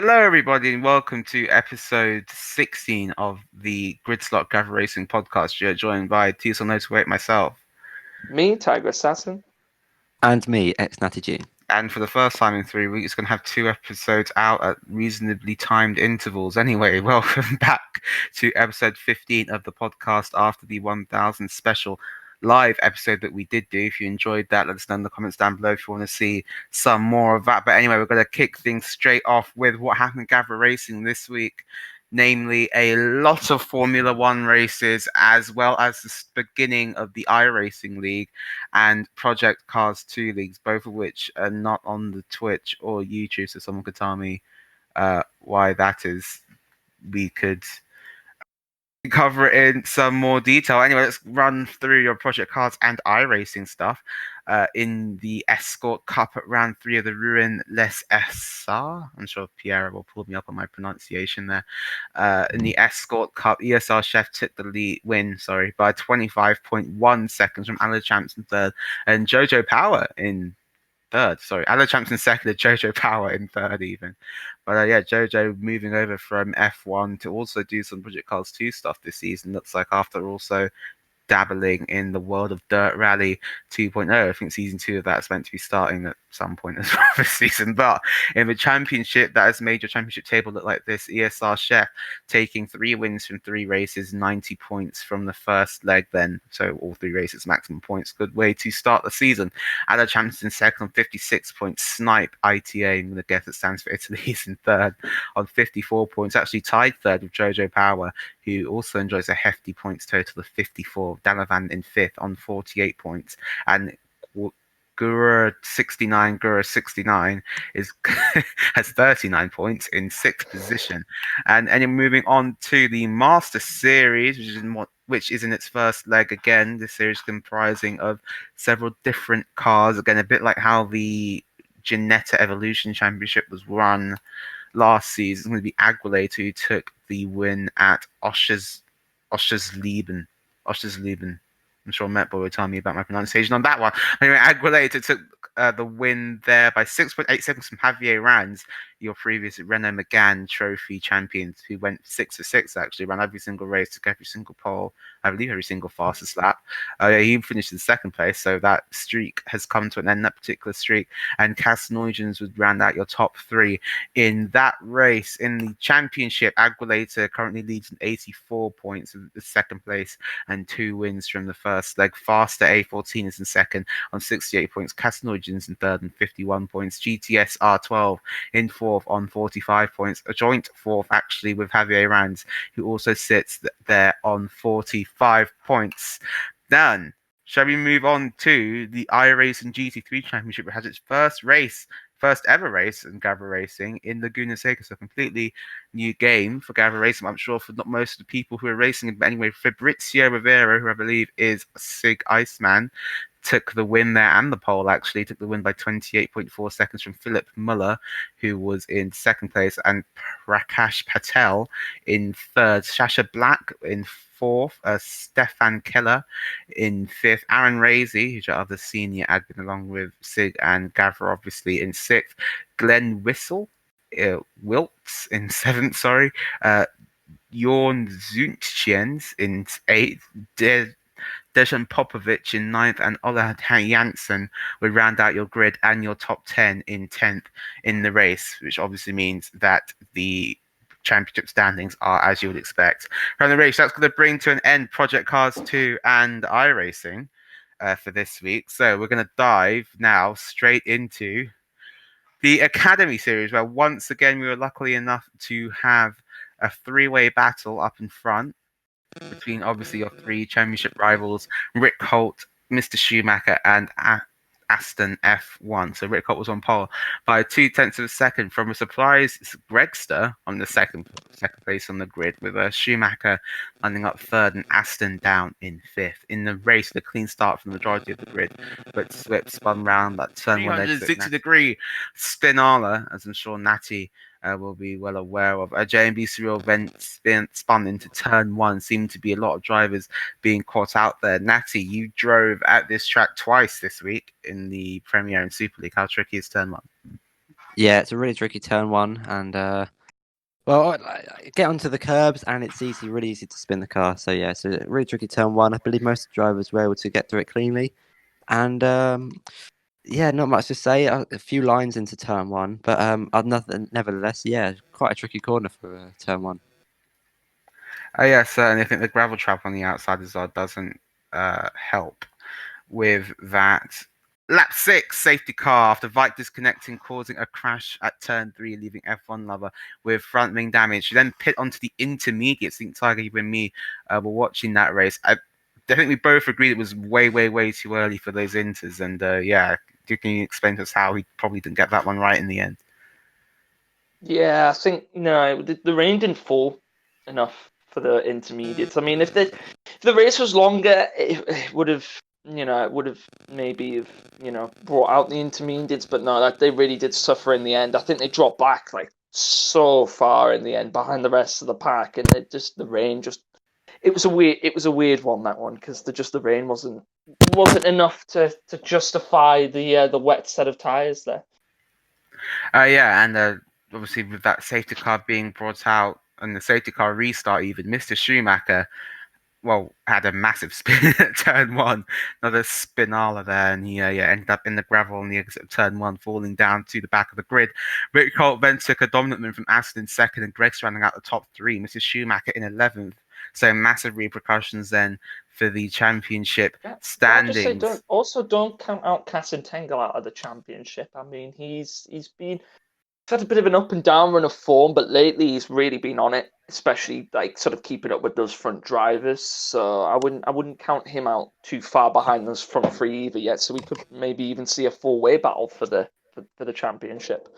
Hello, everybody, and welcome to episode 16 of the Grid Slot Gavra Racing podcast. You're joined by Diesel Motorweight, myself. Me, Tiger Assassin. And me, ex-Natty. And for the first time in 3 weeks, going to have two episodes out at reasonably timed intervals. Anyway, welcome back to episode 15 of the podcast after the 1000 special live episode that we did do. If you enjoyed that, let us know in the comments down below if you want to see some more of that. But anyway, we're going to kick things straight off with what happened in Gavra Racing this week. Namely, a lot of Formula One races, as well as the beginning of the iRacing League and Project Cars 2 leagues, both of which are not on the Twitch or YouTube. So someone could tell me why that is. We could cover it in some more detail. Anyway, let's run through your Project Cars and iRacing stuff. In the Escort Cup at round 3 of the Ruin Les Essars. I'm sure Pierre will pull me up on my pronunciation there. In the Escort Cup, ESR Chef took the win by 25.1 seconds from Alan Champs in third and Jojo Power in third. Sorry, Alan Champs in second and Jojo Power in third even. But yeah, Jojo moving over from F1 to also do some Project Cars 2 stuff this season. Looks like after also dabbling in the world of Dirt Rally 2.0. I think season 2 of that's meant to be starting at some point as well this season. But in the championship, that has made your championship table look like this. ESR Chef taking 3 wins from 3 races, 90 points from the first leg then. So all 3 races, maximum points. Good way to start the season. Ada Champions in second on 56 points. Snipe ITA, I'm going to guess it stands for Italy, is in third on 54 points. Actually tied third with Jojo Power, who also enjoys a hefty points total of 54. Dalavan in fifth on 48 points. And Gura 69 is has 39 points in 6th position. And then moving on to the Master Series, which is in its first leg again. This series comprising of several different cars. Again, a bit like how the Ginetta Evolution Championship was run last season. It's going to be Aguilera who took the win at Oschersleben. I'm sure Matt Boy will tell me about my pronunciation on that one. Anyway, Aguilera took the win there by 6.8 seconds from Javier Ranz, your previous Renault Megane Trophy champions, who went 6 for 6 actually, ran every single race, took every single pole, I believe every single fastest lap. He finished in second place, so that streak has come to an end, that particular streak. And Cass Nuygens would round out your top 3 in that race. In the championship, Aguilera currently leads in 84 points in the second place and 2 wins from the first leg. Faster A14 is in second on 68 points. Cass Nuygens in third on 51 points. GTS R12 in fourth on 45 points. A joint fourth actually with Javier Ranz, who also sits there on 45 points. Then, shall we move on to the iRacing GT3 Championship, which has its first ever race in Gavra Racing in Laguna Seca. So a completely new game for Gavra Racing. I'm sure for not most of the people who are racing it. But anyway, Fabrizio Rivera, who I believe is Sig Iceman, took the win there and the pole actually. Took the win by 28.4 seconds from Philip Muller, who was in second place, and Prakash Patel in third. Sasha Black in fourth. Stefan Keller in fifth. Aaron Raisey, who's your other senior admin, along with Sig and Gavra, obviously, in sixth. Glenn Wiltz in seventh, sorry. Jorn Zuntjens in eighth. Dejan Popovic in ninth, and Ola Janssen would round out your grid and your top 10 in 10th in the race, which obviously means that the championship standings are as you would expect from the race. That's going to bring to an end Project Cars 2 and iRacing for this week. So we're going to dive now straight into the Academy Series, where once again we were lucky enough to have a 3-way battle up in front between obviously your 3 championship rivals, Rick Holt, Mr. Schumacher, and Aston F1. So Rick Holt was on pole by 0.2 of a second from a surprise Gregster on the second place on the grid, with Schumacher landing up third and Aston down in fifth. In the race, the clean start from the majority of the grid, but Swift spun round that turn 360-degree spinala, as I'm sure Natty will be well aware of. A JMB Surreal event spun into turn 1. Seemed to be a lot of drivers being caught out there. Natty, you drove at this track twice this week in the Premier and Super League. How tricky is turn 1? Yeah, it's a really tricky turn one, and I get onto the curbs, and it's really easy to spin the car. So yeah, it's a really tricky turn one. I believe most drivers were able to get through it cleanly, and yeah, not much to say. A few lines into turn one, but nevertheless, yeah, quite a tricky corner for turn one. Yeah, certainly. I think the gravel trap on the outside as well doesn't help with that. Lap 6, safety car after Vike disconnecting, causing a crash at turn 3, leaving F1 lover with front wing damage. She then pit onto the intermediates. I think Tiger, you and me were watching that race. I think we both agreed it was way, way, way too early for those inters. And yeah, can you explain to us how he probably didn't get that one right in the end? Yeah, I think the rain didn't fall enough for the intermediates. I mean, if the race was longer, it would have maybe brought out the intermediates, but no, that they really did suffer in the end. I think they dropped back like so far in the end behind the rest of the pack, and the rain just it was a weird one, that one, because the rain wasn't enough to justify the wet set of tires there. Yeah, and obviously with that safety car being brought out and the safety car restart, even Mr. Schumacher, had a massive spin at turn 1, another spinala there, and he ended up in the gravel on the exit of turn 1, falling down to the back of the grid. Rick Holt then took a dominant move from Aston in second, and Greg's rounding out the top 3. Mr. Schumacher in 11th. So massive repercussions then for the championship standings. Don't count out Cassantengel out of the championship. I mean, he's had a bit of an up and down run of form, but lately he's really been on it, especially like sort of keeping up with those front drivers. So I wouldn't count him out too far behind those front 3 either yet. So we could maybe even see a 4-way battle for the championship.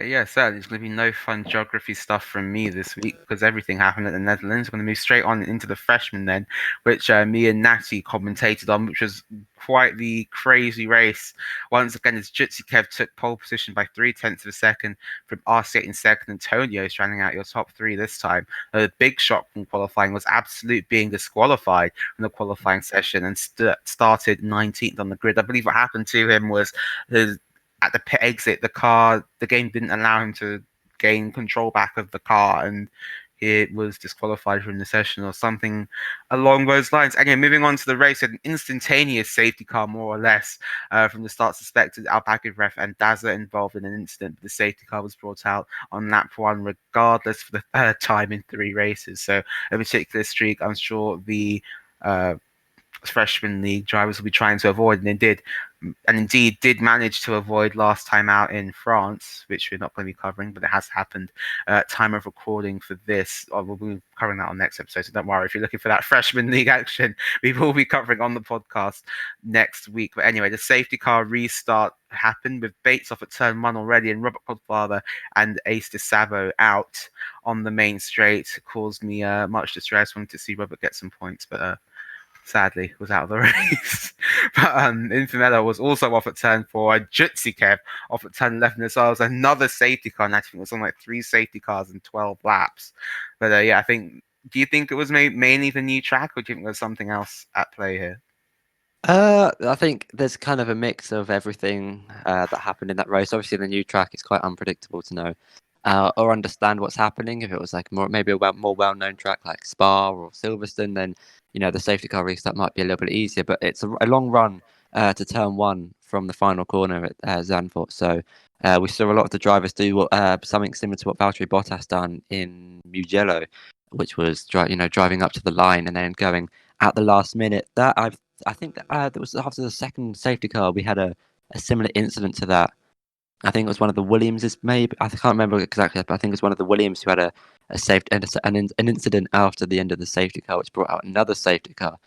Yeah, certainly. There's going to be no fun geography stuff from me this week because everything happened at the Netherlands. We're going to move straight on into the freshman then, which me and Natty commentated on, which was quite the crazy race. Once again, as Jutsi Kev took pole position by 0.3 of a second from RC8 in second. Antonio's rounding out your top 3 this time. The big shock from qualifying was Absolute being disqualified from the qualifying session and started 19th on the grid. I believe what happened to him was at the pit exit, the game didn't allow him to gain control back of the car, and he was disqualified from the session or something along those lines. Anyway, moving on to the race, an instantaneous safety car, more or less, from the start. Suspected Alpaca ref and Daza involved in an incident, but the safety car was brought out on lap 1, regardless, for the third time in 3 races. So a particular streak, I'm sure the freshman league drivers will be trying to avoid, and they did, and indeed did manage to avoid last time out in France, which we're not going to be covering, but it has happened. Time of recording for this, we'll be covering that on next episode, so don't worry if you're looking for that freshman league action. We will be covering on the podcast next week. But anyway, the safety car restart happened with Bates off at turn 1 already, and Robert Codfather and Ace de Savo out on the main straight. It caused me much distress. Wanted to see Robert get some points, but sadly was out of the race. But Infamela was also off at turn 4, Jutsi Kev off at turn 11 as well. It was another safety car, and I think it was on like 3 safety cars in 12 laps. But yeah, do you think it was mainly the new track, or do you think there's something else at play here? I think there's kind of a mix of everything that happened in that race. Obviously, the new track is quite unpredictable to know or understand what's happening. If it was like more well-known track like Spa or Silverstone, then the safety car restart might be a little bit easier. But it's a long run to turn 1 from the final corner at Zandvoort. So we saw a lot of the drivers do something similar to what Valtteri Bottas done in Mugello, which was driving up to the line and then going at the last minute. I think that there was after the second safety car, we had a similar incident to that. I think it was one of the Williamses, maybe. I can't remember exactly, but I think it was one of the Williams who had an incident after the end of the safety car, which brought out another safety car.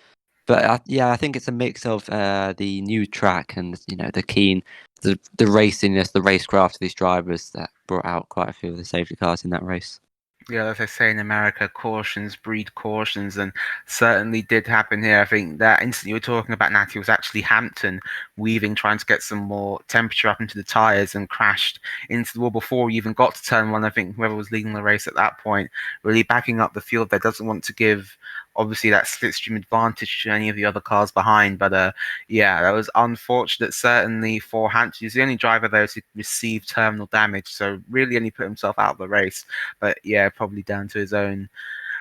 But I think it's a mix of the new track and the raciness, the racecraft of these drivers that brought out quite a few of the safety cars in that race. Yeah, as I say in America, cautions breed cautions, and certainly did happen here. I think that incident you were talking about, Natty, was actually Hampton weaving, trying to get some more temperature up into the tyres, and crashed into the wall before he even got to turn 1. I think whoever was leading the race at that point, really backing up the field there, doesn't want to give obviously that slipstream advantage to any of the other cars behind. But yeah, that was unfortunate, certainly for Hampshire. He's the only driver there to receive terminal damage, so really only put himself out of the race. But yeah, probably down to his own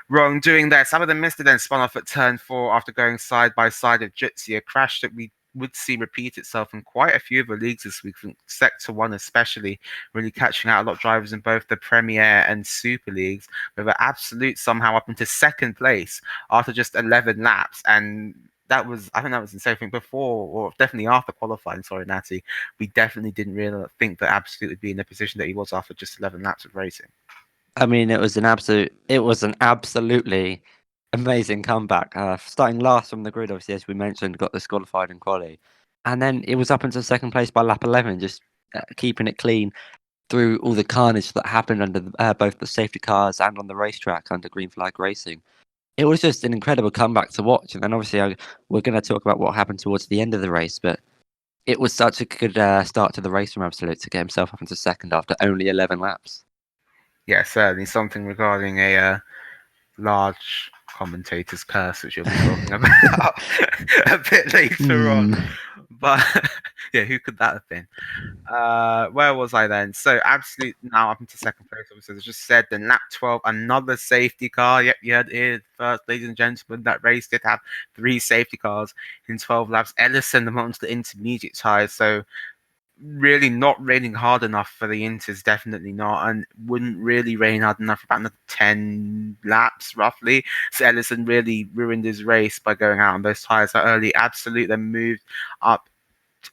wrongdoing there. Some of them missed it, then spun off at turn 4 after going side by side with Jutsi, a crash that we would see repeat itself in quite a few of the leagues this week, from Sector 1 especially, really catching out a lot of drivers in both the Premier and Super Leagues, with an absolute somehow up into second place after just 11 laps. And I think that was insane. I think before, or definitely after qualifying, sorry, Natty, we definitely didn't really think that Absolute would be in the position that he was after just 11 laps of racing. I mean, it was an absolutely amazing comeback. Starting last from the grid, obviously, as we mentioned, got disqualified in quali, and then it was up into second place by lap 11, just keeping it clean through all the carnage that happened under both the safety cars and on the racetrack under green flag racing. It was just an incredible comeback to watch, and then obviously we're going to talk about what happened towards the end of the race, but it was such a good start to the race from Absolute to get himself up into second after only 11 laps. Yeah, certainly something regarding a large commentator's curse, which you'll be talking about a bit later on. But yeah, who could that have been? Where was I then? So Absolute now up into second place. Obviously, as I just said, then lap 12, another safety car. Yep, you heard it first, ladies and gentlemen. That race did have 3 safety cars in 12 laps. Ellison amongst the intermediate tires. So really not raining hard enough for the Inters, definitely not, and wouldn't really rain hard enough for about another 10 laps roughly. So Ellison really ruined his race by going out on those tires so early. Absolute then moved up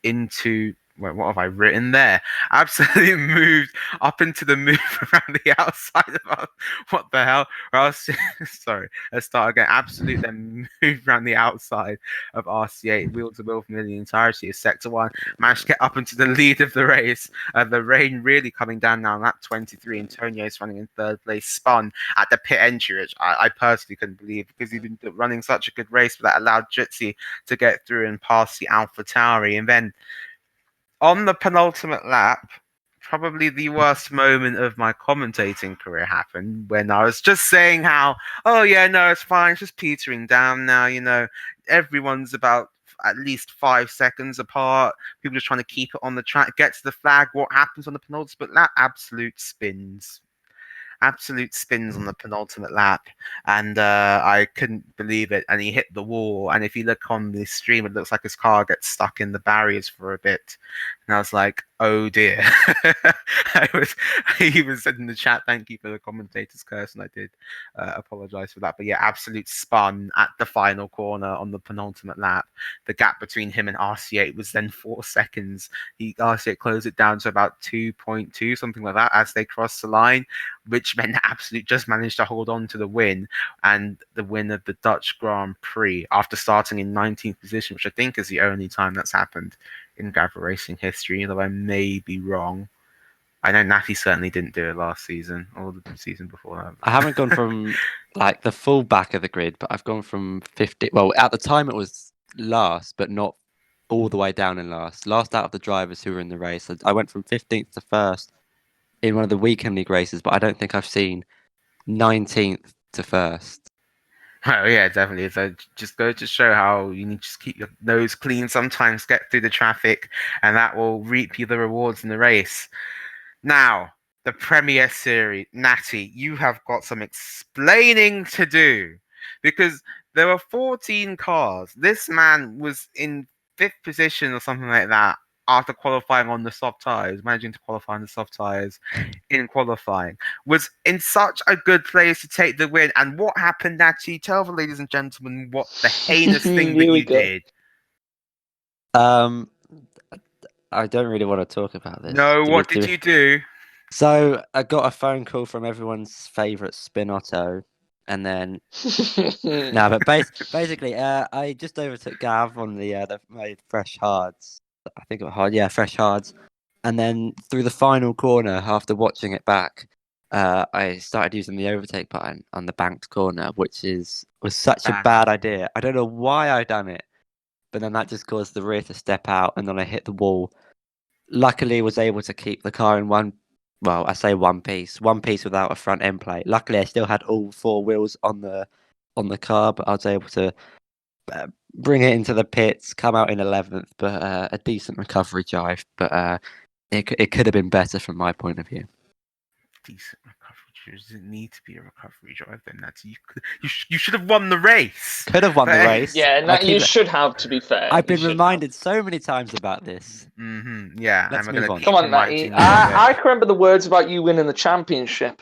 into what have I written there? Absolutely moved up into the move around the outside of us. What the hell? Sorry, let's start again. Absolute then moved around the outside of RC8, wheel to wheel from the entirety of Sector 1. Managed to get up into the lead of the race. The rain really coming down now. Lap 23. Antonio's running in third place. Spun at the pit entry, which I personally couldn't believe because he'd been running such a good race, but that allowed Jutsi to get through and pass the Alpha Tauri. And then on the penultimate lap, probably the worst moment of my commentating career happened when I was just saying how, oh yeah, no, it's fine, it's just petering down now, everyone's about at least 5 seconds apart. People just trying to keep it on the track, get to the flag. What happens on the penultimate lap? Absolute spins on the penultimate lap, and I couldn't believe it. And he hit the wall. And if you look on the stream, it looks like his car gets stuck in the barriers for a bit. And I was like, oh dear. He was said in the chat, thank you for the commentator's curse, and I did apologize for that. But yeah, Absolute spun at the final corner on the penultimate lap. The gap between him and RC8 was then 4 seconds. RC8 closed it down to about 2.2, something like that, as they crossed the line, which meant that Absolute just managed to hold on to the win and the win of the Dutch Grand Prix after starting in 19th position, which I think is the only time that's happened in Gavra racing history, though I may be wrong. I know Natty certainly didn't do it last season or the season before that. I haven't gone from like the full back of the grid, but I've gone from 50. Well, at the time it was last, but not all the way down in last. Last out of the drivers who were in the race. I went from 15th to first in one of the weekend league races, but I don't think I've seen 19th to first. Oh yeah, definitely. So just go to show how you need to just keep your nose clean. Sometimes get through the traffic, and that will reap you the rewards in the race. Now, the Premier Series, Natty, you have got some explaining to do because there were 14 cars. This man was in 5th position or something like that after qualifying on the soft tires, managing to qualify on the soft tires in qualifying, was in such a good place to take the win. And what happened, Natty? Tell the ladies and gentlemen what the heinous thing that you did. I don't really want to talk about this. No, what did you do? So I got a phone call from everyone's favourite Spinotto, and then no, but basically, I just overtook Gav on my fresh hards. I think it was hard, yeah, fresh hards, and then through the final corner, after watching it back, I started using the overtake button on the banked corner, which was such a bad idea. I don't know why I done it, but then that just caused the rear to step out, and then I hit the wall. Luckily, was able to keep the car in one piece without a front end plate. Luckily, I still had all 4 wheels on the on the car, but I was able to bring it into the pits, come out in 11th, but a decent recovery drive. But it could have been better from my point of view. Decent recovery drive. Does it need to be a recovery drive then? You should have won the race. Could have won the race. Yeah, I keep you it- should have, to be fair. I've You been should reminded so many times about this. Yeah, Let's and we're move gonna on. keep Come on, reminding Matty. you of it. I can remember the words about you winning the championship.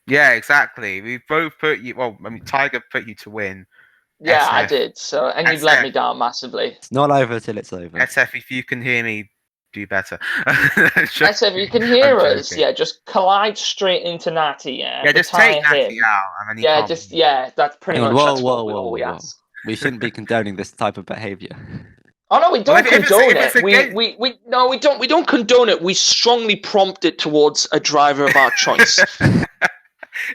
Yeah, exactly. We both put you. Well, I mean, Tiger put you to win. Yeah, I SF. did. So, and you've let me SF. down massively. It's not over till it's over. SF, if you can hear me, do better. SF, you can hear us. Yeah, just collide straight into Natty. Yeah, just take Natty out, and then you can't. That's pretty Hang on, much whoa, that's whoa, what whoa, all we whoa. ask. We shouldn't be condoning this type of behaviour. Oh no, we Well, don't condone if it's it. against- We don't condone it. We strongly prompt it towards a driver of our choice.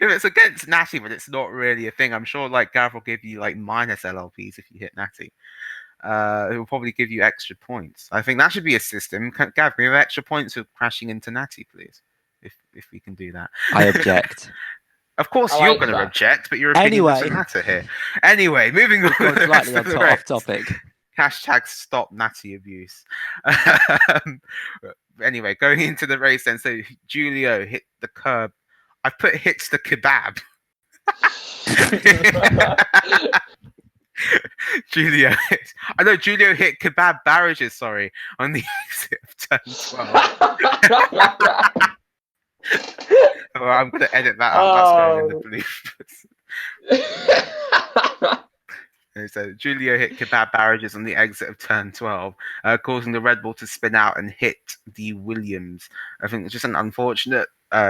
If it's against Natty, but it's not really a thing, I'm sure like Gav will give you like minus LLPs if you hit Natty. It will probably give you extra points. I think that should be a system. Gav, can we have extra points for crashing into Natty, please? If we can do that. I object. Of course, I you're like going to that. object, but your opinion doesn't matter here. Anyway, moving on. Going to the slightly rest of the off race. topic. Hashtag stop Natty abuse. Anyway, going into the race then. So Julio hit the curb. I put hits the kebab. Julio hit kebab barrages, sorry, on the exit of turn 12. Well, I'm going to edit that out. That's going in the blue. So Julio hit kebab barrages on the exit of turn 12, causing the Red Bull to spin out and hit the Williams. I think it's just an unfortunate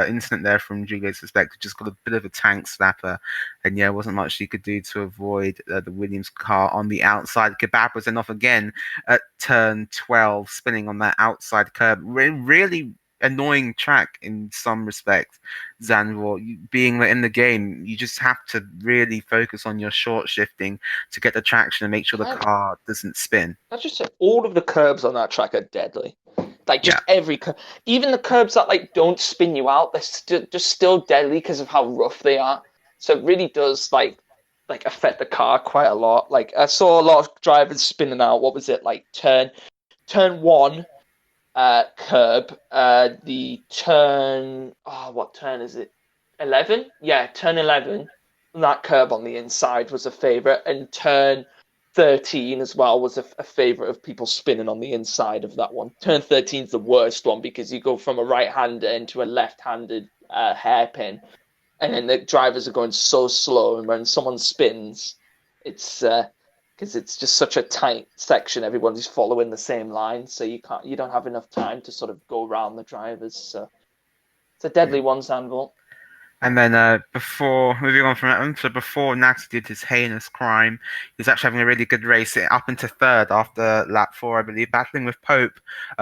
incident there from Julio's perspective. Just got a bit of a tank slapper, and yeah, wasn't much he could do to avoid the Williams car on the outside. Kebab was then off again at turn 12, spinning on that outside curb. Really annoying track in some respects. Zanvor, being in the game, you just have to really focus on your short shifting to get the traction and make sure the car doesn't spin. I just said all of the curbs on that track are deadly. Like just every curb, even the curbs that like don't spin you out, they're just still deadly because of how rough they are. So it really does like affect the car quite a lot. Like I saw a lot of drivers spinning out. What was it like turn 1? Curb, the turn, what turn is it? 11? Yeah, turn 11. That curb on the inside was a favourite, and turn 13 as well was a favourite of people spinning on the inside of that one. Turn 13 is the worst one because you go from a right-hander into a left-handed hairpin, and then the drivers are going so slow, and when someone spins, it's because it's just such a tight section. Everyone's following the same line, so you don't have enough time to sort of go around the drivers. So it's a deadly one, Sandville. And then before moving on from that, so before Natty did his heinous crime, he was actually having a really good race up into third after lap 4, I believe, battling with Pope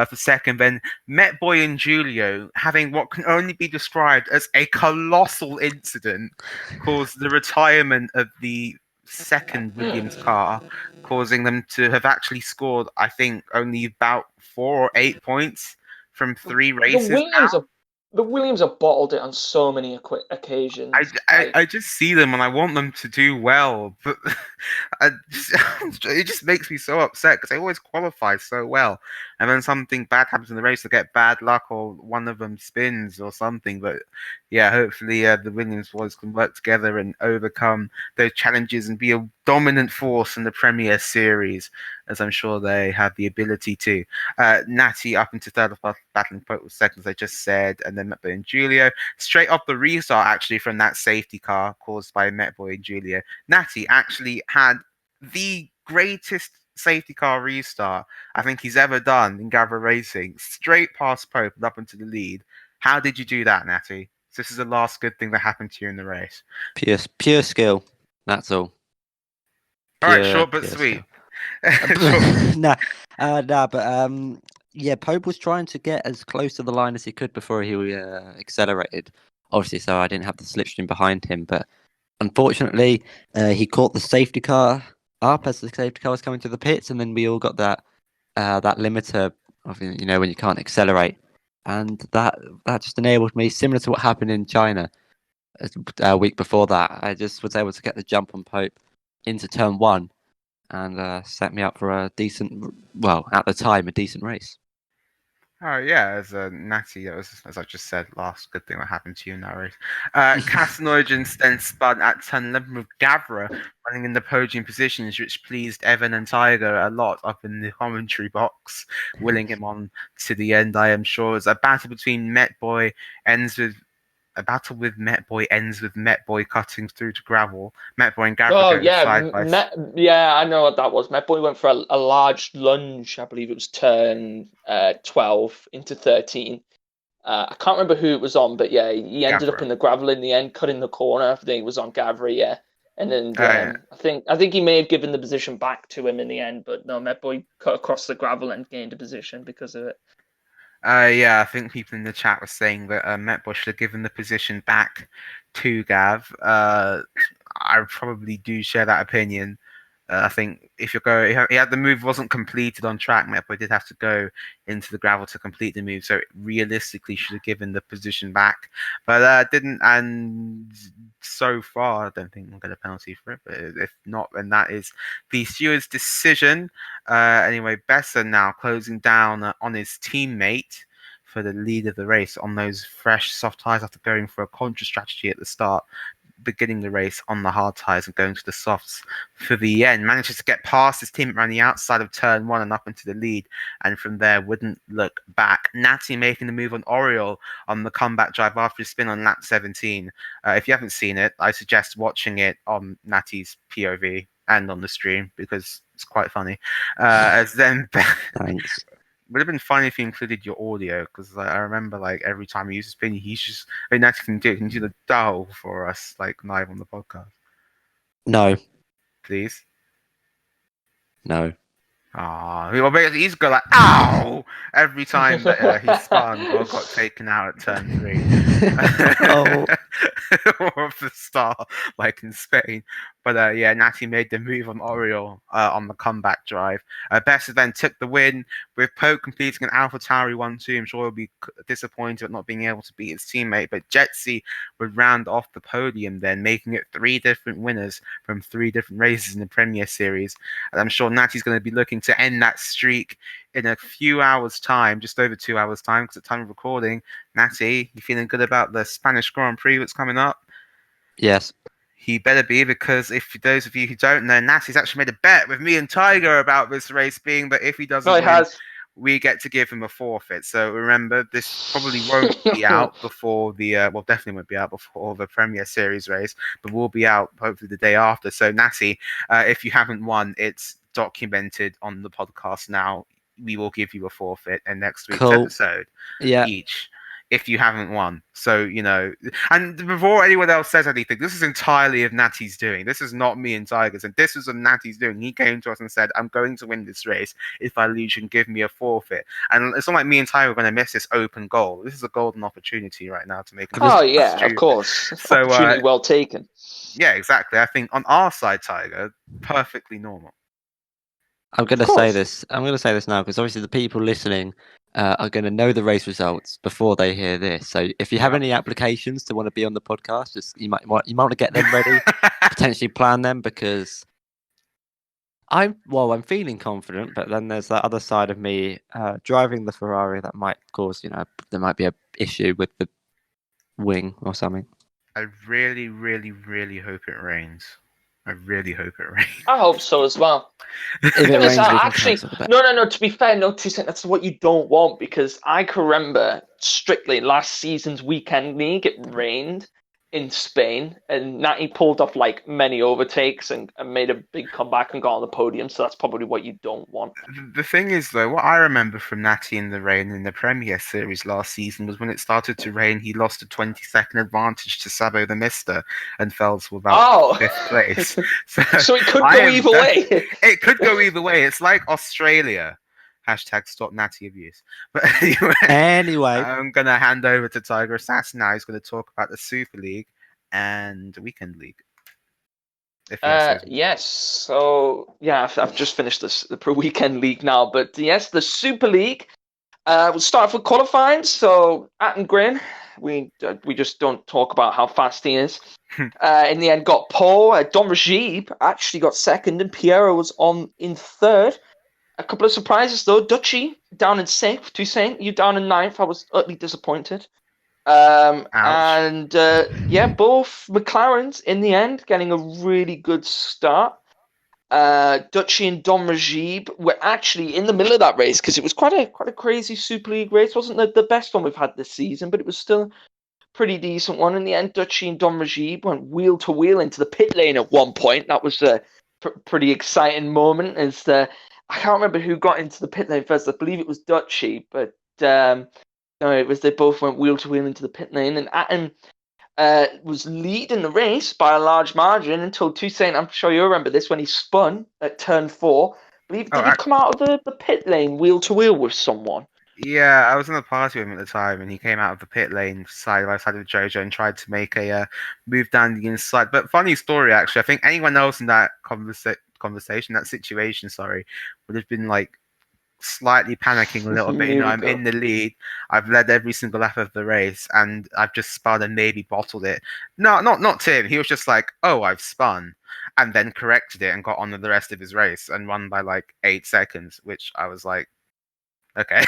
for second. Then Met Boy and Julio having what can only be described as a colossal incident caused the retirement of the second Williams car, causing them to have actually scored, I think, only about 4 or 8 points from 3 races. The Williams have bottled it on so many occasions. I just see them and I want them to do well, but it just makes me so upset because they always qualify so well, and then something bad happens in the race, they get bad luck or one of them spins or something. But yeah, hopefully the Williams boys can work together and overcome those challenges and be a dominant force in the Premier Series, as I'm sure they have the ability to. Natty up into third, battling Pope with second, as I just said, and then Met Boy and Julio straight off the restart actually from that safety car caused by Met Boy and Julio. Natty actually had the greatest safety car restart I think he's ever done in Gavra racing, straight past Pope and up into the lead. How did you do that, Natty? This is the last good thing that happened to you in the race. Pure skill. That's all. All right, short but sweet. Yeah, Pope was trying to get as close to the line as he could before he accelerated. Obviously, so I didn't have the slipstream behind him, but unfortunately, he caught the safety car up as the safety car was coming to the pits, and then we all got that limiter of when you can't accelerate, and that just enabled me, similar to what happened in China. a week before that. I just was able to get the jump on Pope into turn 1 and set me up for a decent, well, at the time, a decent race. Oh yeah, as a Natty, that was, as I just said, last good thing that happened to you in that race. Castlenoigens then spun at turn 11 with Gavra running in the podium positions, which pleased Evan and Tiger a lot up in the commentary box, willing him on to the end. I am sure as a battle between Met Boy ends with. A battle with Met Boy ends with Met Boy cutting through to gravel. Met Boy and Gavra Oh going yeah, side by side. yeah, I know what that was. Met Boy went for a large lunge. I believe it was turn 12 into 13. I can't remember who it was on, but yeah, he ended up Gavra. in the gravel in the end, cutting the corner. I think it was on Gavra, yeah. And then Yeah. I think he may have given the position back to him in the end, but no, Met Boy cut across the gravel and gained a position because of it. Yeah, I think people in the chat were saying that Met Boy should have given the position back to Gav. I probably do share that opinion. I think if you're going, he had the move wasn't completed on track. Met Boy did have to go into the gravel to complete the move, so it realistically should have given the position back, but didn't. And so far, I don't think we'll get a penalty for it. But if not, then that is the steward's decision. Anyway, Besser now closing down on his teammate for the lead of the race on those fresh soft tyres after going for a contra strategy at the start, beginning the race on the hard tyres and going to the softs for the end. Manages to get past his teammate around the outside of turn 1 and up into the lead, and from there wouldn't look back. Natty making the move on Oriole on the comeback drive after his spin on lap 17. If you haven't seen it, I suggest watching it on Natty's POV and on the stream because it's quite funny. As then Thanks. would have been funny if you included your audio because I remember like every time he uses spin, he's just. I mean, Natty can do the dial for us like live on the podcast, No, please. no. Well, basically he's got like ow every time that he spun or got taken out at turn 3. Oh. Or of the star, like in Spain. But yeah, Natty made the move on Oriole on the comeback drive. Besser then took the win with Pope completing an AlphaTauri 1-2. I'm sure he'll be disappointed at not being able to beat his teammate, but Jetsy would round off the podium then, making it 3 different winners from 3 different races in the Premier Series. And I'm sure Natty's going to be looking to end that streak in a few hours' time, just over 2 hours' time, because at time of recording, Natty, you feeling good about the Spanish Grand Prix that's coming up? Yes. He better be, because if those of you who don't know, Natty's actually made a bet with me and Tiger about this race being that if he doesn't No, he win, has. we get to give him a forfeit. So remember, this probably won't be out before the well, definitely won't be out before the Premier Series race, but will be out hopefully the day after. So Natty, if you haven't won, it's documented on the podcast now. We will give you a forfeit in next week's Cool. episode Yeah. each if you haven't won. So, and before anyone else says anything, this is entirely of Natty's doing. This is not me and Tigers, and this is of Natty's doing. He came to us and said, I'm going to win this race. If I lose, you can give me a forfeit. And it's not like me and Tiger are going to miss this open goal. This is a golden opportunity right now to make a Oh yeah, of course. So, opportunity well taken. Yeah, exactly. I think on our side, Tiger, perfectly normal. I'm going to say this. I'm going to say this now because obviously the people listening are going to know the race results before they hear this. So if you have any applications to want to be on the podcast, just you might want to get them ready, potentially plan them, because I'm feeling confident, but then there's that other side of me driving the Ferrari that might cause there might be a issue with the wing or something. I really, really, really hope it rains. I really hope it rains. I hope so as well. If it rains, we can actually, cancel the bet. no. To be fair, no, that's what you don't want, because I can remember strictly last season's weekend league, it rained in Spain, and Natty pulled off like many overtakes and made a big comeback and got on the podium. So that's probably what you don't want. The thing is, though, what I remember from Natty in the rain in the Premier Series last season was when it started to rain, he lost a 20-second advantage to Sabo the Mister and fell to about 5th place. So it could go either way. It could go either way. It's like Australia. Hashtag stop Natty abuse. But anyway, I'm going to hand over to Tiger Assassin now. He's going to talk about the Super League and Weekend League. Yes. So yeah, I've just finished the Pro Weekend League now, but yes, the Super League. We'll start off with qualifying. So At and Grin we just don't talk about how fast he is. In the end, got pole. Don Rajib actually got second, and Piero was in third. A couple of surprises though. Duchy down in sixth. Toussaint, you down in ninth. I was utterly disappointed. And both McLarens in the end getting a really good start. Duchy and Don Rajib were actually in the middle of that race because it was quite a crazy Super League race. Wasn't the best one we've had this season, but it was still a pretty decent one. In the end, Duchy and Don Rajib went wheel to wheel into the pit lane at one point. That was a pretty exciting moment. I can't remember who got into the pit lane first. I believe it was Duchy, but no, it was they both went wheel to wheel into the pit lane, and Atom was leading the race by a large margin until Toussaint, I'm sure you remember this, when he spun at turn 4. Did he come out of the pit lane wheel to wheel with someone? Yeah, I was in the party with him at the time, and he came out of the pit lane side by side with Jojo and tried to make a move down the inside. But funny story, actually, I think anyone else in that conversation, that situation, would have been like slightly panicking a little bit. I'm in the lead. I've led every single lap of the race, and I've just spun and maybe bottled it. No, not Tim. He was just like, "Oh, I've spun," and then corrected it and got on with the rest of his race and won by like 8 seconds, which I was like, okay.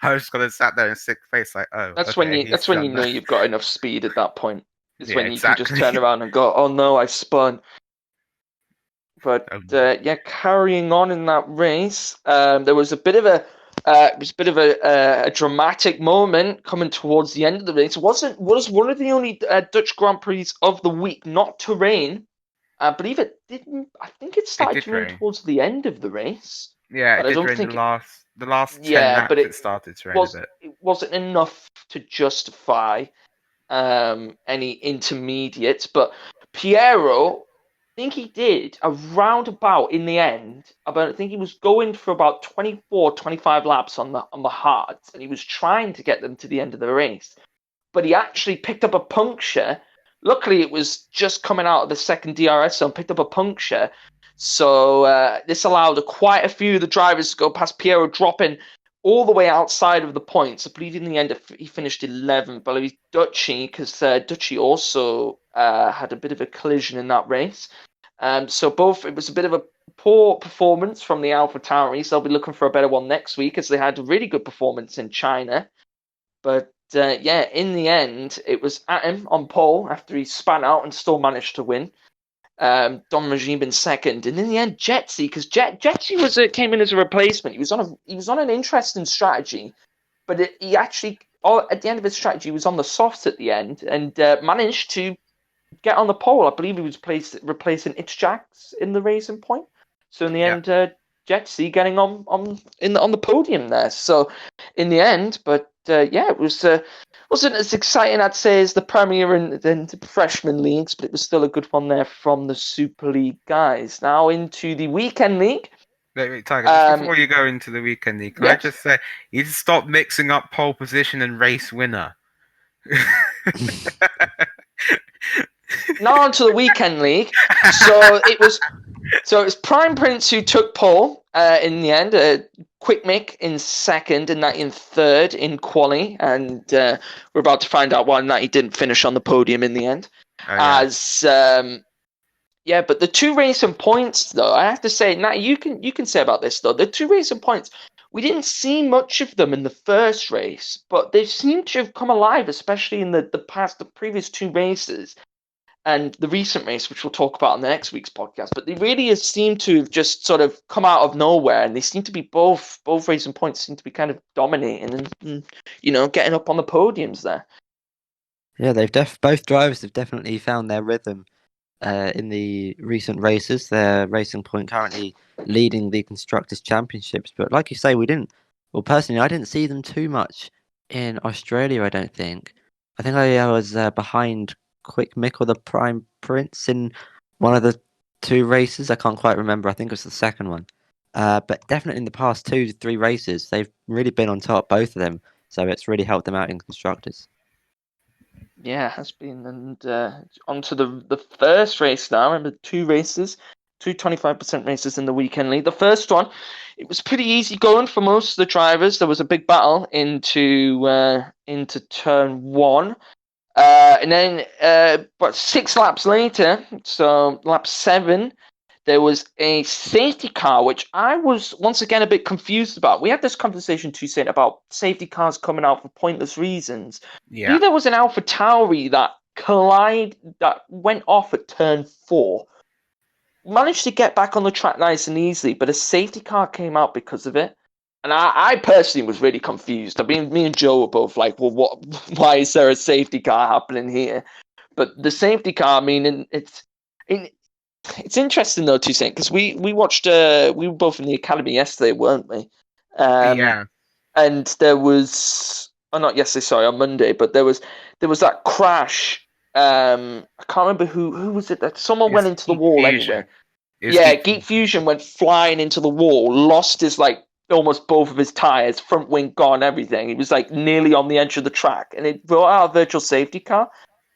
I was just gonna sat there in sick face, like, oh. That's okay, when you know you've got enough speed at that point. It's when you exactly. can just turn around and go, "Oh no, I spun." But carrying on in that race, there was a bit of a dramatic moment coming towards the end of the race. Was one of the only Dutch Grand Prix of the week not to rain. I believe it didn't. I think it started to rain towards the end of the race. Yeah, it did rain the last 10 laps. But it started to rain a bit. It wasn't enough to justify any intermediates. But Piero, I think he did a roundabout in the end. I think he was going for about 24, 25 laps on the hards, and he was trying to get them to the end of the race. But he actually picked up a puncture. Luckily, it was just coming out of the second DRS zone, picked up a puncture. So this allowed quite a few of the drivers to go past Piero, dropping all the way outside of the points. I believe in the end he finished 11th. I believe Duchy, because Duchy also had a bit of a collision in that race. So it was a bit of a poor performance from the AlphaTauris. They'll be looking for a better one next week, as they had a really good performance in China. But in the end, it was Atom on pole after he span out and still managed to win. Don Rajib in second, and in the end, Jetsy, because Jetsy came in as a replacement. He was on an interesting strategy, but he actually at the end of his strategy he was on the softs at the end and managed to get on the pole. I believe he was replacing Itchjacks in the racing point. So in the end, Jetsy getting on the podium there. So in the end, but it wasn't as exciting, I'd say, as the Premier and the Freshman Leagues, but it was still a good one there from the Super League guys. Now into the Weekend League. Wait, Tiger, just before you go into the Weekend League, can I just say, you need to stop mixing up pole position and race winner. Now onto the Weekend League. So it was Prime Prince who took pole in the end. Quick Mick in second, and Natty in third in quali, and we're about to find out why Natty didn't finish on the podium in the end. But the 2 racing points, though, I have to say, Natty, you can say about this though. The 2 racing points, we didn't see much of them in the first race, but they seem to have come alive, especially in the previous 2 races. And the recent race, which we'll talk about on the next week's podcast, but they really seem to have just sort of come out of nowhere, and they seem to be both racing points seem to be kind of dominating and getting up on the podiums there. Yeah, both drivers have definitely found their rhythm in the recent races. Their Racing Point currently leading the Constructors' Championships, but like you say, personally, I didn't see them too much in Australia. I don't think. I think I was behind Quick Mick or the Prime Prince in one of the 2 races. I can't quite remember. I think it was the second one. But definitely in the past 2 to 3 races, they've really been on top, both of them. So it's really helped them out in Constructors. Yeah, it has been. And on to the first race now. Remember, 2 races. Two 25% races in the weekend league. The first one, it was pretty easy going for most of the drivers. There was a big battle into turn one. And then, but 6 laps later, so lap 7, there was a safety car, which I was once again a bit confused about. We had this conversation too, saying about safety cars coming out for pointless reasons. Yeah. There was an Alpha Tauri that went off at turn 4. Managed to get back on the track nice and easily, but a safety car came out because of it. And I personally was really confused. I mean, me and Joe were both like, well, why is there a safety car happening here? But the safety car, I mean, it's interesting though, Toussaint, because we watched, we were both in the academy yesterday, weren't we? Yeah. And there was, not yesterday, sorry, on Monday, but there was that crash. I can't remember who was it that someone went into the wall anyway. Yeah, Geek Fusion went flying into the wall, lost his almost both of his tires, front wing gone, everything. He was nearly on the edge of the track, and it brought out a virtual safety car.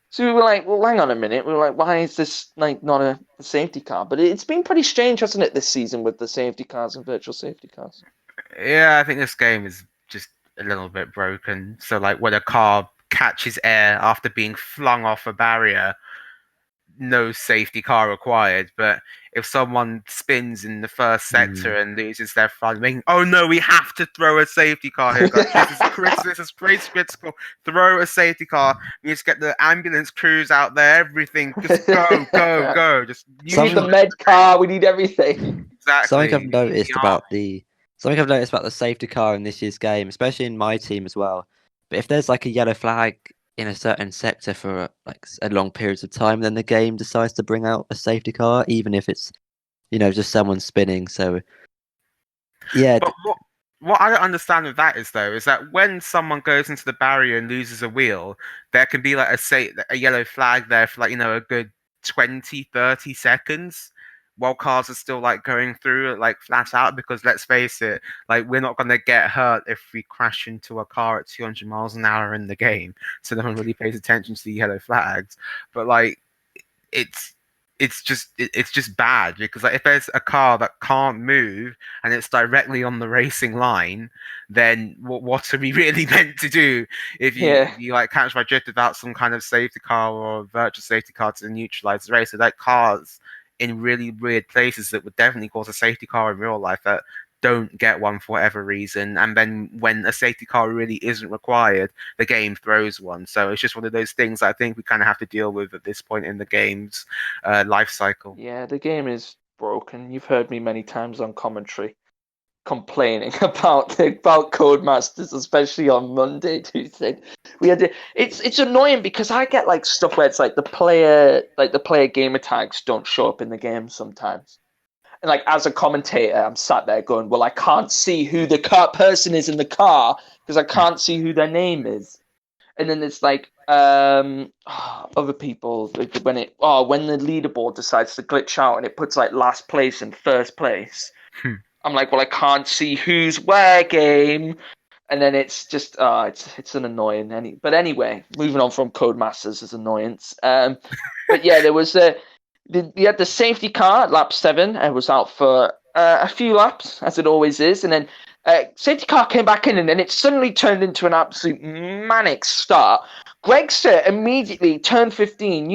So we were like, well, hang on a minute. We were like, why is this not a safety car? But it's been pretty strange, hasn't it, this season with the safety cars and virtual safety cars? Yeah, I think this game is just a little bit broken. So when a car catches air after being flung off a barrier, no safety car required. But if someone spins in the first sector and loses their front wing, oh no, we have to throw a safety car here. This is critical. Throw a safety car. We just get the ambulance crews out there. Everything, just go. Just we need the med car. We need everything. Exactly. Something I've noticed about the safety car in this year's game, especially in my team as well. But if there's a yellow flag in a certain sector for a long periods of time, then the game decides to bring out a safety car, even if it's just someone spinning. So yeah. But what I don't understand with that is that when someone goes into the barrier and loses a wheel, there can be a yellow flag there for a good 20-30 seconds while cars are still going through flat out, because let's face it, we're not going to get hurt if we crash into a car at 200 miles an hour in the game, so no one really pays attention to the yellow flags. But it's just bad, because if there's a car that can't move and it's directly on the racing line, then what are we really meant to do if you catch my drift without some kind of safety car or virtual safety car to neutralize the race? So cars in really weird places that would definitely cause a safety car in real life that don't get one for whatever reason, and then when a safety car really isn't required, the game throws one. So it's just one of those things I think we kind of have to deal with at this point in the game's life cycle. Yeah, the game is broken. You've heard me many times on commentary complaining about Codemasters, especially on Monday, Tuesday. It's annoying because I get stuff where it's the player gamer tags don't show up in the game sometimes. And as a commentator, I'm sat there going, well, I can't see who the person is in the car because I can't see who their name is. And then it's other people when the leaderboard decides to glitch out and it puts last place and first place. I'm like, well, I can't see who's where, game. And then it's just, it's an annoying. But anyway, moving on from Codemasters as annoyance. But yeah, there was you had the safety car at lap 7. It was out for a few laps, as it always is. And then safety car came back in, and then it suddenly turned into an absolute manic start. Gregster immediately turned 15.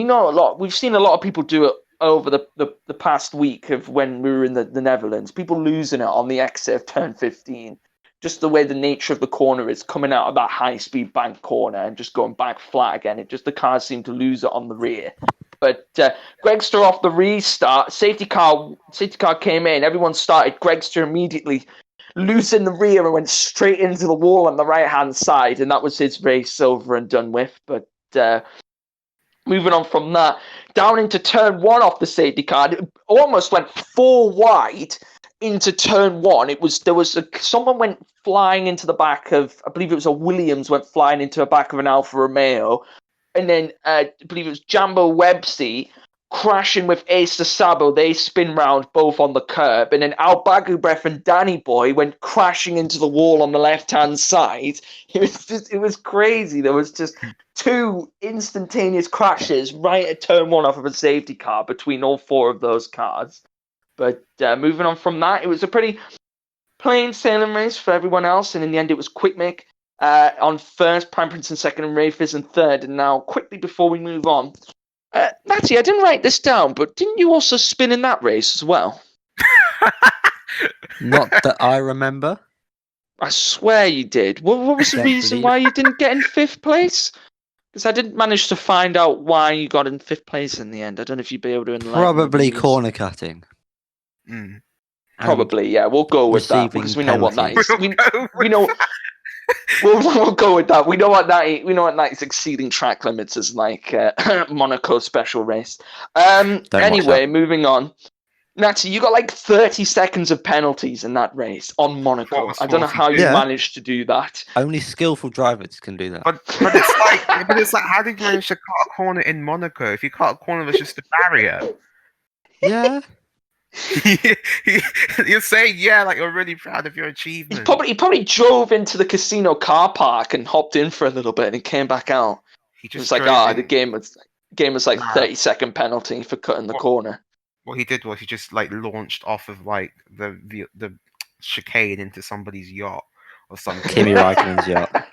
We've seen a lot of people do it over the past week of when we were in the Netherlands. People losing it on the exit of turn 15. Just the way the nature of the corner is, coming out of that high-speed bank corner and just going back flat again. The cars seem to lose it on the rear. But Gregster off the restart, safety car came in, everyone started, Gregster immediately losing the rear and went straight into the wall on the right-hand side, and that was his race over and done with. But moving on from that, down into turn 1 off the safety car, it almost went 4 wide into turn 1. Someone went flying into the back of, I believe it was a Williams, went flying into the back of an Alfa Romeo. And then I believe it was Jambo Websey crashing with Ace de Sabo. They spin round both on the curb. And then Al Bagubref and Danny Boy went crashing into the wall on the left-hand side. It was crazy. There was just 2 instantaneous crashes right at turn 1 off of a safety car between all 4 of those cars. But moving on from that, it was a pretty plain sailing race for everyone else, and in the end, it was Quick Mick on first, Prime Prince in second, and Ray Fizz in third. And now, quickly before we move on, Natty, I didn't write this down, but didn't you also spin in that race as well? Not that I remember. I swear you did. What was the Don't reason believe. why you didn't get in fifth place? Because I didn't manage to find out why you got in fifth place in the end. I don't know if you'd be able to enlighten Probably the viewers. corner cutting. Mm. Probably, yeah. We'll go with that because we know what that is. We know. We'll go with that. We know what that is. Exceeding track limits is like Monaco special race. Anyway, moving on. Natty, you got like 30 seconds of penalties in that race on Monaco. I don't know how you managed to do that. Only skillful drivers can do that. But it's like, how did you manage to cut a corner in Monaco? If you cut a corner, it's just a barrier. Yeah. You're saying like you're really proud of your achievement. He probably drove into the casino car park and hopped in for a little bit and came back out. He was like, the game was like 30-second penalty for cutting the corner. What he did was he just like launched off of like the chicane into somebody's yacht or something. Kimi Raikkonen's yacht.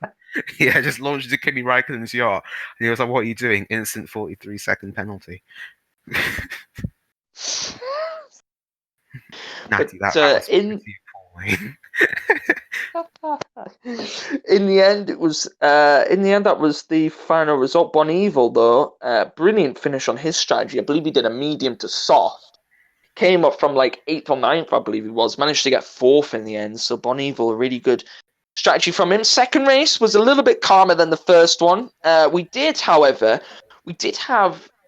Yeah, just launched into Kimi Raikkonen's yacht, and he was like, "What are you doing? Instant 43-second penalty." Natty, that was in the end, it was that was the final result. Bon Evil, though, brilliant finish on his strategy. I believe he did a medium to soft. Came up from like 8th or 9th, I believe he was. Managed to get 4th in the end. So Bon Evil, a really good strategy from him. Second race was a little bit calmer than the first one. We did have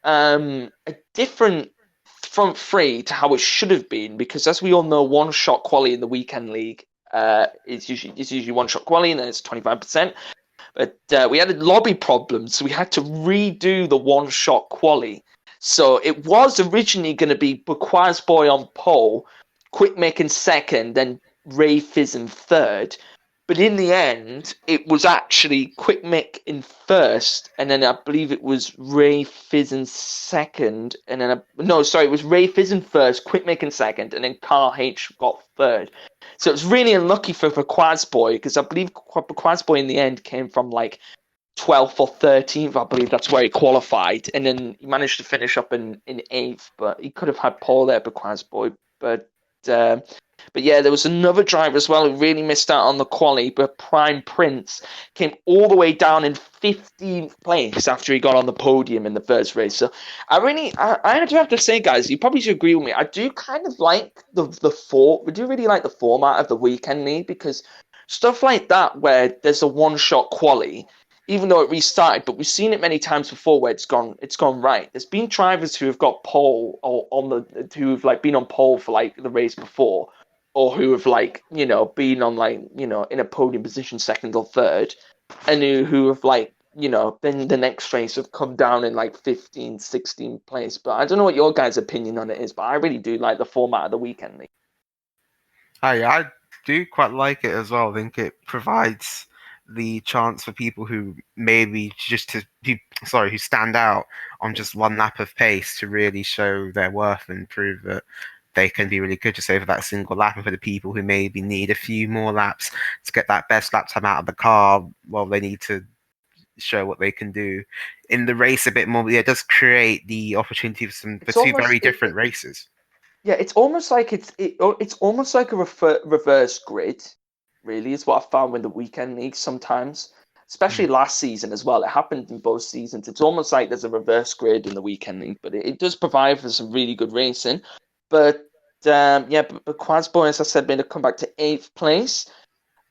a different front three to how it should have been, because as we all know, one shot quali in the weekend league is usually one shot quali, and then it's 25%. But we had lobby problems, so we had to redo the one shot quali. So it was originally going to be Bukwaz Boy on pole, Quick Mick in second, then Ray Fizz in third. But in the end, it was actually Quick Mick in first, and then I believe it was Ray Fizz in second, and then it was Ray Fizz in first, Quick Mick in second, and then Carl H got third. So it was really unlucky for Bukwaz Boy, because I believe Bukwaz Boy in the end came from like 12th or 13th. I believe that's where he qualified, and then he managed to finish up in 8th, but he could have had pole there, Bukwaz Boy. But yeah, there was another driver as well who really missed out on the quali, but Prime Prince came all the way down in 15th place after he got on the podium in the first race. So I do have to say, guys, you probably should agree with me. I do kind of like we do really like the format of the weekend league, because stuff like that where there's a one-shot quali, even though it restarted, but we've seen it many times before where it's gone right. There's been drivers who have got pole who've like been on pole for like the race before, or who have like, been on like, in a podium position second or third, and who have like, then the next race have come down in like 15th, 16th place. But I don't know what your guys' opinion on it is, but I really do like the format of the weekend league. I do quite like it as well. I think it provides the chance for people who maybe who stand out on just one lap of pace to really show their worth and prove that they can be really good just over that single lap. And for the people who maybe need a few more laps to get that best lap time out of the car, well, they need to show what they can do in the race a bit more. But yeah, it does create the opportunity for two very different races. Yeah, it's almost like it's almost like a reverse grid, really, is what I found with the weekend league sometimes, especially last season as well. It happened in both seasons. It's almost like there's a reverse grid in the weekend league, but it does provide for some really good racing. But Quazboy, as I said, made a comeback to 8th place.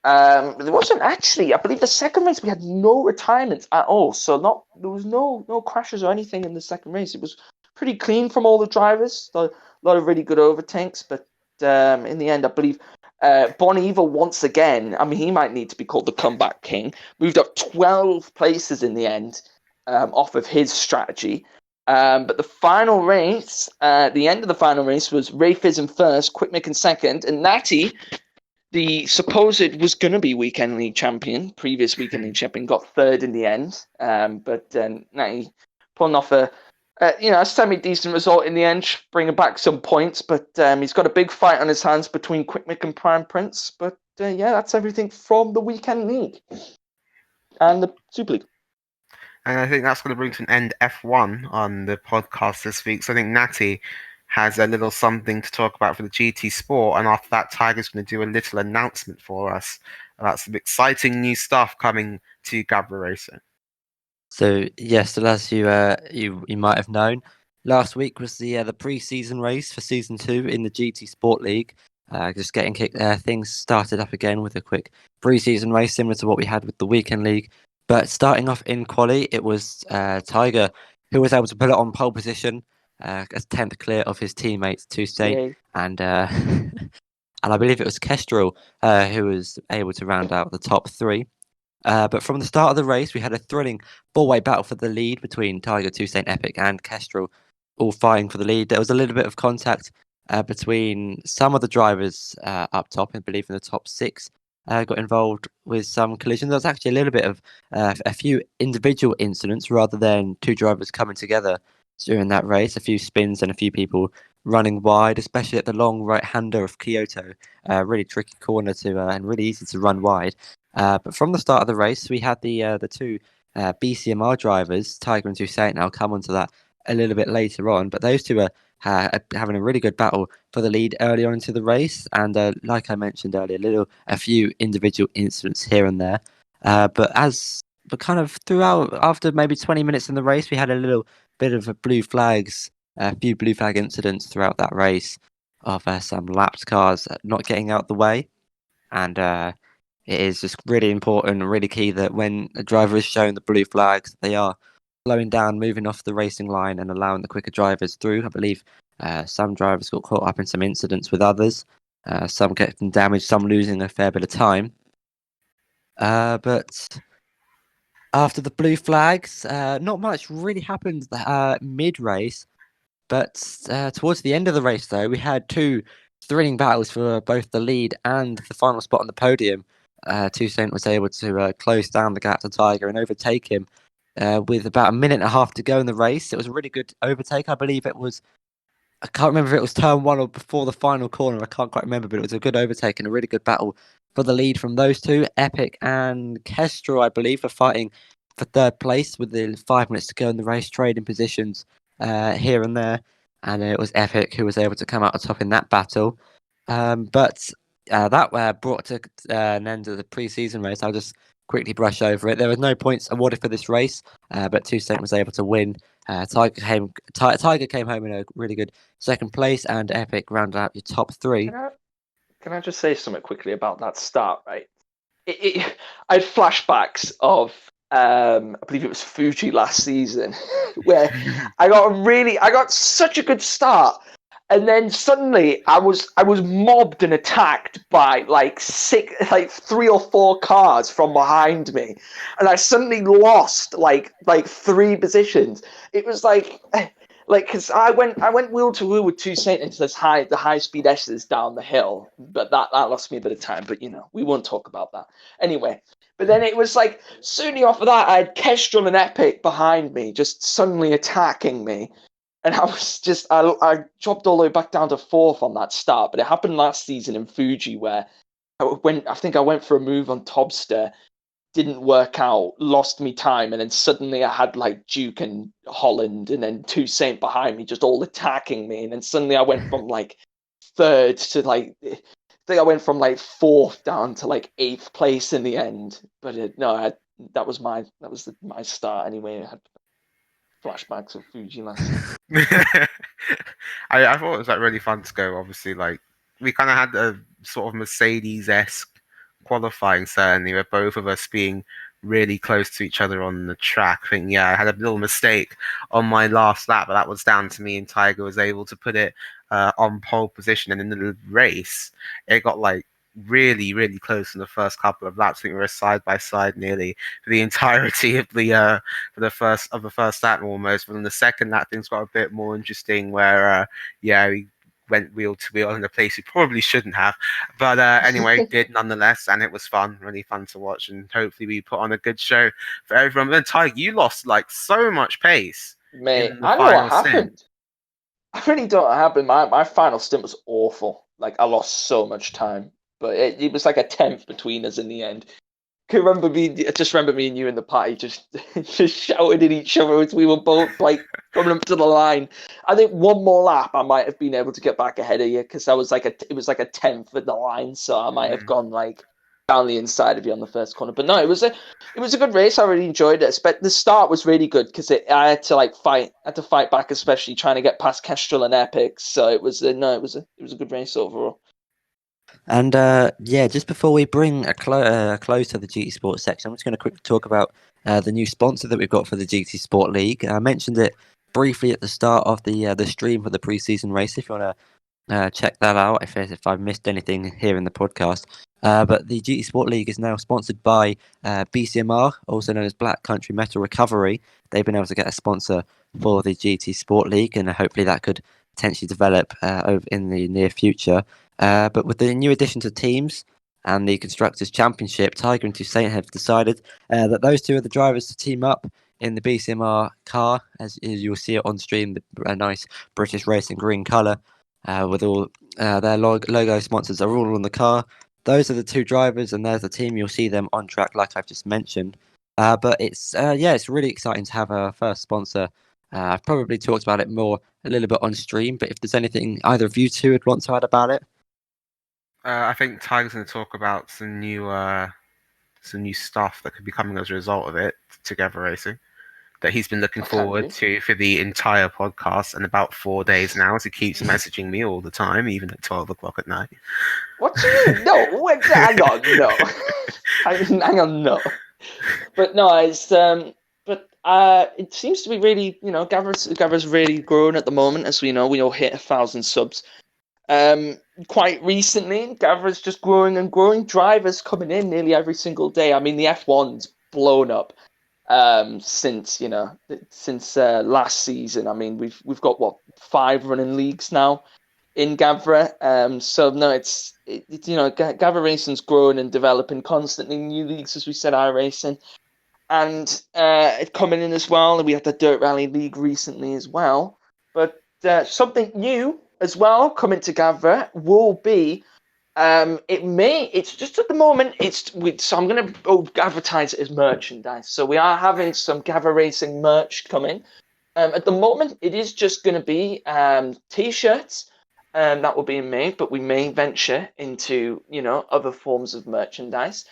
There wasn't actually, I believe the second race we had no retirements at all, so there was no crashes or anything in the second race. It was pretty clean from all the drivers. A lot of really good overtakes, but in the end, I believe Bon Evil once again, I mean, he might need to be called the comeback king, moved up 12 places in the end off of his strategy. But the final race, the end of the final race was Ray Fizz in first, Quick Mick in second, and Natty, the supposed was going to be weekend league champion, previous weekend league champion, got third in the end. But Natty pulling off a A semi-decent result in the end, bringing back some points, but he's got a big fight on his hands between Quick Mick and Prime Prince. But that's everything from the Weekend League and the Super League. And I think that's going to bring to an end F1 on the podcast this week. So I think Natty has a little something to talk about for the GT Sport, and after that, Tiger's going to do a little announcement for us about some exciting new stuff coming to Gavra Racing. So yes, so as you might have known, last week was the pre-season race for season 2 in the GT Sport League. Just getting things started up again with a quick pre-season race similar to what we had with the Weekend League. But starting off in quali, it was Tiger who was able to put it on pole position as 10th clear of his teammates Toussaint and and I believe it was Kestrel who was able to round out the top 3. But from the start of the race, we had a thrilling four-way battle for the lead between Tiger, Toussaint, Epic, and Kestrel, all fighting for the lead. There was a little bit of contact between some of the drivers up top, I believe in the top 6 got involved with some collisions. There was actually a little bit of a few individual incidents rather than 2 drivers coming together during that race. A few spins and a few people running wide, especially at the long right-hander of Kyoto. Really tricky corner to and really easy to run wide. But from the start of the race, we had the 2 BCMR drivers, Tiger and Toussaint. And I'll come onto that a little bit later on. But those 2 are having a really good battle for the lead early on into the race. And like I mentioned earlier, a few individual incidents here and there. But kind of throughout, after maybe 20 minutes in the race, we had a little bit of a few blue flag incidents throughout that race of some lapped cars not getting out the way. And it is just really important and really key that when a driver is shown the blue flags, they are slowing down, moving off the racing line and allowing the quicker drivers through. I believe some drivers got caught up in some incidents with others, some getting damaged, some losing a fair bit of time. But after the blue flags, not much really happened mid-race. But towards the end of the race, though, we had 2 thrilling battles for both the lead and the final spot on the podium. Toussaint was able to close down the gap to Tiger and overtake him with about a minute and a half to go in the race. It was a really good overtake. I believe it was, I can't remember if it was turn 1 or before the final corner. I can't quite remember, but it was a good overtake and a really good battle for the lead from those 2. Epic and Kestrel, I believe, are fighting for 3rd place with the 5 minutes to go in the race, trading positions here and there. And it was Epic who was able to come out on top in that battle. But that brought to an end of the pre-season race. I'll just quickly brush over it. There was no points awarded for this race, but Toussaint was able to win. Tiger came home in a really good 2nd place, and Epic rounded out your top 3. Can I just say something quickly about that start? Right, I had flashbacks of I believe it was Fuji last season, where I got such a good start, and then suddenly I was mobbed and attacked by like 3 or 4 cars from behind me, and I suddenly lost like 3 positions. It was like because I went wheel to wheel with Toussaint into the high speed S's down the hill, but that lost me a bit of time. But we won't talk about that anyway. But then it was like soon off of that, I had Kestrel and Epic behind me, just suddenly attacking me. And I was just, I dropped all the way back down to 4th on that start. But it happened last season in Fuji where I think I went for a move on Tobster, didn't work out, lost me time. And then suddenly I had like Duke and Holland and then Toussaint behind me, just all attacking me. And then suddenly I went from like 3rd to like, I think I went from like 4th down to like 8th place in the end. But that was my start anyway. I had flashbacks of Fuji last year. I thought it was like really fun to go. Obviously, like we kind of had a sort of Mercedes-esque qualifying, certainly, where both of us being really close to each other on the track. I think, I had a little mistake on my last lap, but that was down to me, and Tiger was able to put it on pole position. And in the race, it got like really, really close in the first couple of laps. I think we were side by side nearly for the entirety of the first lap almost. But in the second lap, things got a bit more interesting, where we went wheel to wheel in a place we probably shouldn't have. But anyway, did nonetheless, and it was fun, really fun to watch. And hopefully we put on a good show for everyone. But then Tiger, you lost like so much pace Mate, in the I know what final stint. happened. I really don't know what happened. My final stint was awful. Like, I lost so much time. But it was like a tenth between us in the end. I just remember me and you in the party just just shouting at each other as we were both like coming up to the line. I think one more lap I might have been able to get back ahead of you because it was like a tenth at the line, so I might have gone like down the inside of you on the first corner. But no, it was a good race. I really enjoyed it. But the start was really good because I had to fight back, especially trying to get past Kestrel and Epic. So it was a good race overall. And just before we bring a close to the GT Sports section, I'm just going to quickly talk about the new sponsor that we've got for the GT Sport League. I mentioned it briefly at the start of the stream for the preseason race. If you want to check that out, if I've missed anything here in the podcast. But the GT Sport League is now sponsored by BCMR, also known as Black Country Metal Recovery. They've been able to get a sponsor for the GT Sport League, and hopefully that could potentially develop over in the near future. But with the new addition to teams and the Constructors' Championship, Tiger and Toussaint have decided that those two are the drivers to team up in the BCMR car, as you'll see it on stream, a nice British racing green colour with all their logo sponsors are all on the car. Those are the two drivers, and there's the team. You'll see them on track, like I've just mentioned. But it's really exciting to have a first sponsor. I've probably talked about it more a little bit on stream, but if there's anything either of you two would want to add about it. I think Tiger's going to talk about some new stuff that could be coming as a result of it to Gavra Racing that he's been looking forward to for the entire podcast and about 4 days now, as he keeps messaging me all the time, even at 12 o'clock at night. What do you mean? No, hang on, no. hang on, no. But no, it's it seems to be really, Gavra's really grown at the moment, as we all hit 1,000 subs. Quite recently, Gavra's just growing and growing. Drivers coming in nearly every single day. I mean, the F1's blown up since last season. I mean, we've got 5 running leagues now in Gavra. So no, it's Gavra Racing's growing and developing constantly. New leagues, as we said, iRacing, and coming in as well. And we had the Dirt Rally League recently as well. But something new as well coming to Gavra will be. It's just at the moment. So I'm going to advertise it as merchandise. So we are having some Gavra Racing merch coming. At the moment, it is just going to be t-shirts. That will be made, but we may venture into other forms of merchandise.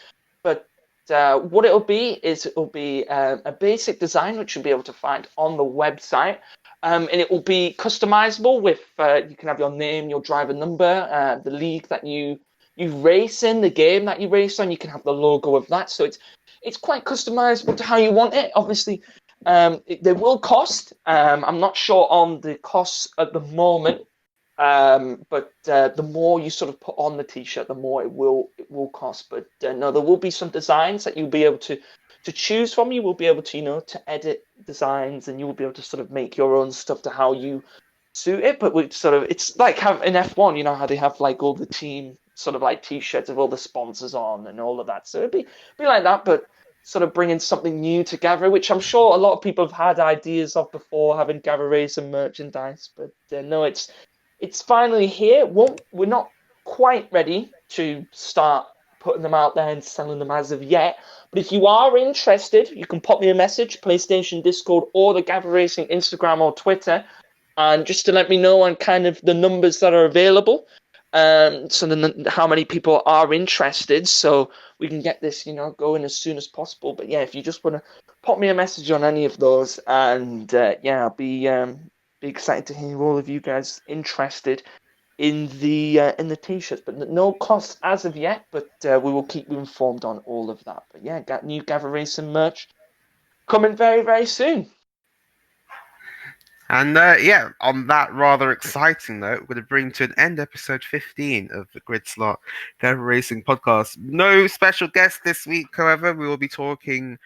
But what it'll be is a basic design which you'll be able to find on the website, and it will be customizable with you can have your name, your driver number, the league that you race in, the game that you race on. You can have the logo of that, so it's quite customizable to how you want it. Obviously, they will cost. I'm not sure on the costs at the moment. But the more you sort of put on the t-shirt, the more it will cost. But no, there will be some designs that you'll be able to choose from. You will be able to to edit designs, and you will be able to sort of make your own stuff to how you suit it. But it's like in F1, how they have like all the team sort of like t-shirts of all the sponsors on and all of that. So it'd be like that, but sort of bringing something new to Gavra, which I'm sure a lot of people have had ideas of before, having Gavra Racing merchandise. But no, it's finally here. We're not quite ready to start putting them out there and selling them as of yet. But if you are interested, you can pop me a message, PlayStation Discord, or the Gavra Racing Instagram or Twitter, and just to let me know on kind of the numbers that are available, so then how many people are interested, so we can get this, going as soon as possible. But yeah, if you just want to pop me a message on any of those, and I'll be excited to hear all of you guys interested in the t-shirts, but no cost as of yet. But we will keep you informed on all of that. But yeah, got new Gavra Racing merch coming very, very soon. And on that rather exciting note, we're going to bring to an end episode 15 of the Grid Slot Gavra Racing podcast. No special guest this week, however. We will be talking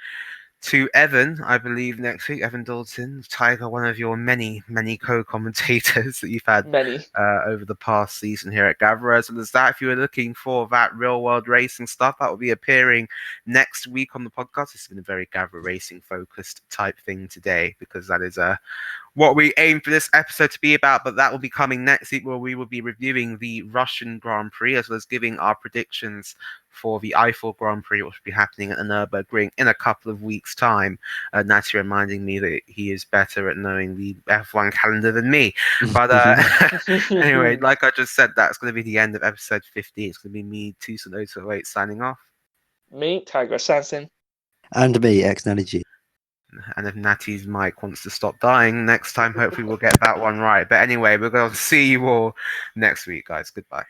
to Evan, I believe, next week. Evan Dalton, Tiger, one of your many, many co-commentators that you've had Many. over the past season here at Gavra. So there's that. If you were looking for that real-world racing stuff, that will be appearing next week on the podcast. This has been a very Gavra racing-focused type thing today, because that is what we aim for this episode to be about, but that will be coming next week, where we will be reviewing the Russian Grand Prix, as well as giving our predictions for the Eiffel Grand Prix, which will be happening at the Nürburgring in a couple of weeks' time. Natty reminding me that he is better at knowing the F1 calendar than me. But anyway, like I just said, that's going to be the end of episode 50. It's going to be me, 208, signing off. Me, Tiger Assassin. And me, X-Energy. And if Natty's mic wants to stop dying next time, hopefully we'll get that one right. But anyway, we're going to see you all next week, guys. Goodbye.